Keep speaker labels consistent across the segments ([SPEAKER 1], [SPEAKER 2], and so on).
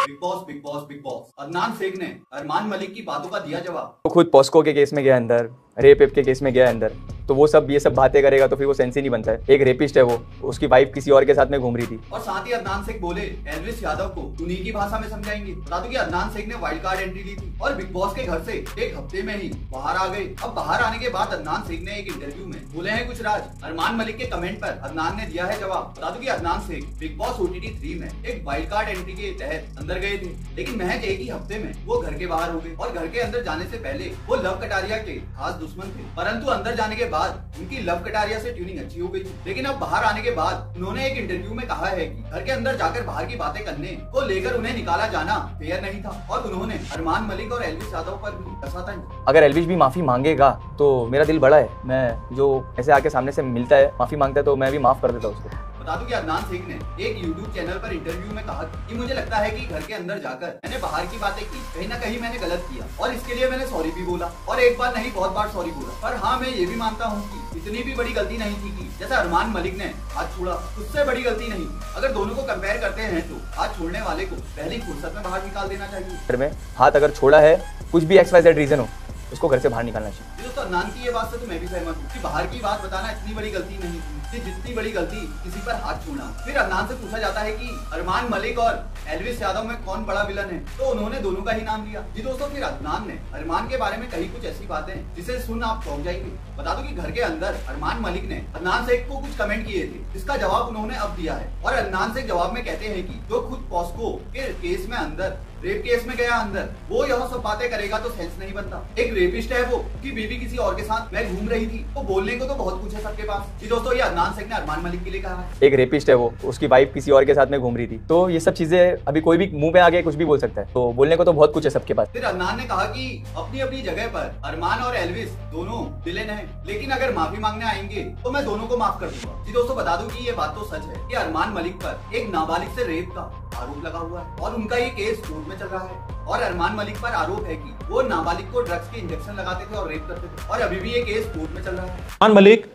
[SPEAKER 1] Big Boss Bigg Boss Bigg Boss. Adnan Shaikh ने अरमान मलिक की बातों का दिया जवाब।
[SPEAKER 2] वो खुद पॉस्को के केस में गया अंदर, रेप के केस में गया अंदर, तो वो सब ये सब बातें करेगा तो फिर वो सेंस ही नहीं बनता है। एक रेपिस्ट है वो, उसकी वाइफ किसी और के साथ में घूम रही थी।
[SPEAKER 1] और साथ ही अदनान शेख बोले एल्विस यादव को उन्हीं की भाषा में समझाएंगे। बता दूं कि अदनान शेख ने वाइल्ड कार्ड एंट्री ली थी और बिग बॉस के घर से एक हफ्ते में ही बाहर आ गए। अब बाहर आने के बाद अदनान शेख ने एक इंटरव्यू में बोले हैं कुछ राज। अरमान मलिक के कमेंट पर अदनान ने दिया है जवाब। बता दूं कि Adnan Shaikh Bigg Boss OTT 3 में एक वाइल्ड कार्ड एंट्री के तहत अंदर गए थे, लेकिन महज एक ही हफ्ते में वो घर के बाहर हो गए। और घर के अंदर जाने से पहले वो लव कटारिया के खास दुश्मन थे, परंतु अंदर जाने के बाद उनकी लव कटारिया से ट्यूनिंग अच्छी हो गई थी। लेकिन अब बाहर आने के बाद उन्होंने एक इंटरव्यू में कहा है कि घर के अंदर जाकर बाहर की बातें करने को लेकर उन्हें निकाला जाना फेयर नहीं था। और उन्होंने अरमान मलिक और एल्विस यादव पर भी कसा था।
[SPEAKER 2] अगर एल्विस भी माफी मांगेगा तो मेरा दिल बड़ा है, मैं जो ऐसे आके सामने से मिलता है माफी मांगता है तो मैं भी माफ कर देता उसको।
[SPEAKER 1] बता दूं कि अदनान शेख ने एक YouTube चैनल पर इंटरव्यू में कहा कि मुझे लगता है कि घर के अंदर जाकर मैंने बाहर की बातें की, कहीं ना कहीं मैंने गलत किया और इसके लिए मैंने सॉरी भी बोला। और एक बार नहीं बहुत बार सॉरी बोला। पर हाँ, मैं ये भी मानता हूँ कि इतनी भी बड़ी गलती नहीं थी कि जैसा अरमान मलिक ने हाथ छोड़ा, उससे बड़ी गलती नहीं। अगर दोनों को कंपेयर करते हैं तो हाथ छोड़ने वाले को पहली फुर्सत में बाहर निकाल देना चाहिए।
[SPEAKER 2] घर में हाथ अगर छोड़ा है, कुछ भी XYZ रीजन हो, उसको घर से बाहर निकालना चाहिए।
[SPEAKER 1] दोस्तों, अदनान की ये बात से तो मैं भी सहमत हूँ कि बाहर की बात बताना इतनी बड़ी गलती नहीं थी कि जितनी बड़ी गलती किसी पर हाथ छूना। फिर अदनान से पूछा जाता है कि अरमान मलिक और एल्विस यादव में कौन बड़ा विलन है, तो उन्होंने दोनों का ही नाम लिया। जी दोस्तों, फिर अदनान ने अरमान के बारे में कही कुछ ऐसी बातें जिसे सुन आप चौंक जाएंगे। बता दो कि घर के अंदर अरमान मलिक ने अदनान शेख को कुछ कमेंट किए थे, जिसका जवाब उन्होंने अब दिया है। और अदनान शेख जवाब में कहते हैं कि जो खुद पॉस्को के केस में अंदर, रेप केस में गया अंदर, वो यह सब बातें करेगा तो सेंस नहीं बनता। एक रेपिस्ट है वो कि बीवी किसी और के साथ मैं घूम रही थी, तो बोलने को तो बहुत कुछ है सबके पास। जी दोस्तों, ये अदनान शेख ने अरमान मलिक के लिए कहा है।
[SPEAKER 2] एक रेपिस्ट है वो, उसकी वाइफ किसी और के साथ में घूम रही थी, तो ये सब चीजें अभी कोई भी मुंह पे आके कुछ भी बोल सकता है, तो बोलने को तो बहुत कुछ है सबके पास।
[SPEAKER 1] फिर अदनान ने कहा कि अपनी अपनी जगह पर अरमान और एल्विस दोनों विलेन हैं, लेकिन अगर माफी मांगने आएंगे तो मैं दोनों को माफ कर दूंगा। जी दोस्तों, बता दूं कि ये बात तो सच है कि अरमान मलिक पर एक नाबालिग से रेप का आरोप लगा हुआ है और उनका ये केस कोर्ट में चल रहा है। और अरमान मलिक पर आरोप है कि वो नाबालिग को ड्रग्स के इंजेक्शन लगाते थे और रेप करते थे, और अभी भी ये केस कोर्ट में चल रहा है।
[SPEAKER 3] अरमान मलिक,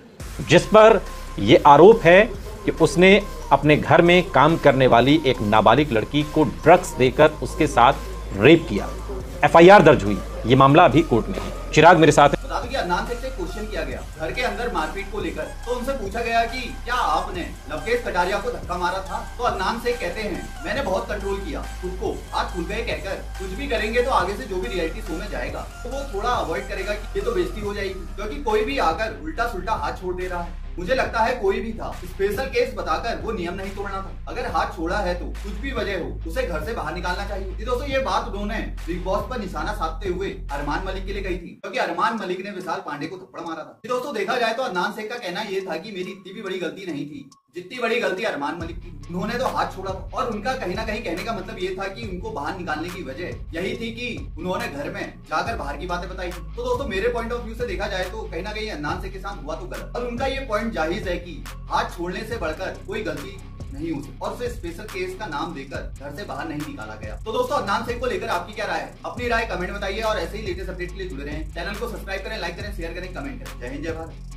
[SPEAKER 3] जिस पर ये आरोप है कि उसने अपने घर में काम करने वाली एक नाबालिग लड़की को ड्रग्स देकर उसके साथ रेप किया, FIR दर्ज हुई। ये मामला अभी कोर्ट में है। चिराग मेरे साथ है।
[SPEAKER 1] बता दूं कि अदनान शेख से क्वेश्चन किया गया घर के अंदर मारपीट को लेकर, तो उनसे पूछा गया कि क्या आपने लवकेश कटारिया को धक्का मारा था, तो अदनान शेख कहते हैं मैंने बहुत कंट्रोल किया खुद को, हाथ खुल गए कहकर कुछ भी करेंगे तो आगे से जो भी रियलिटी शो में जाएगा तो वो थोड़ा अवॉइड करेगा कि ये तो बेइज्जती हो जाएगी, क्योंकि कोई भी आकर उल्टा सुल्टा हाथ छोड़ दे रहा है। मुझे लगता है कोई भी था, स्पेशल केस बताकर वो नियम नहीं तोड़ना था। अगर हाथ छोड़ा है तो कुछ भी वजह हो, उसे घर से बाहर निकालना चाहिए। दोस्तों, ये बात उन्होंने बिग बॉस पर निशाना साधते हुए अरमान मलिक के लिए कही थी, क्योंकि अरमान मलिक ने विशाल पांडे को थप्पड़ मारा था। दोस्तों, देखा जाए तो अदनान शेख का कहना ये था कि मेरी इतनी भी बड़ी गलती नहीं थी जितनी बड़ी गलती अरमान मलिक की। उन्होंने तो हाथ छोड़ा था, और उनका कहीं ना कहीं कहने का मतलब ये था कि उनको बाहर निकालने की वजह यही थी कि उन्होंने घर में जाकर बाहर की बातें बताई थी। तो दोस्तों, मेरे पॉइंट ऑफ व्यू से देखा जाए तो कहीं ना कहीं अदनान शेख के साथ हुआ तो गलत, और उनका ये पॉइंट जायज है कि हाथ छोड़ने से बढ़कर कोई गलती नहीं हो सकती, और उसे स्पेशल केस का नाम देकर घर से बाहर नहीं निकाला गया। तो दोस्तों, अदनान शेख को लेकर आपकी क्या राय है? अपनी राय कमेंट बताइए, और ऐसे ही लेटेस्ट अपडेट के लिए जुड़े रहें। चैनल को सब्सक्राइब करें, लाइक करें, शेयर करें, कमेंट करें। जय हिंद, जय भारत।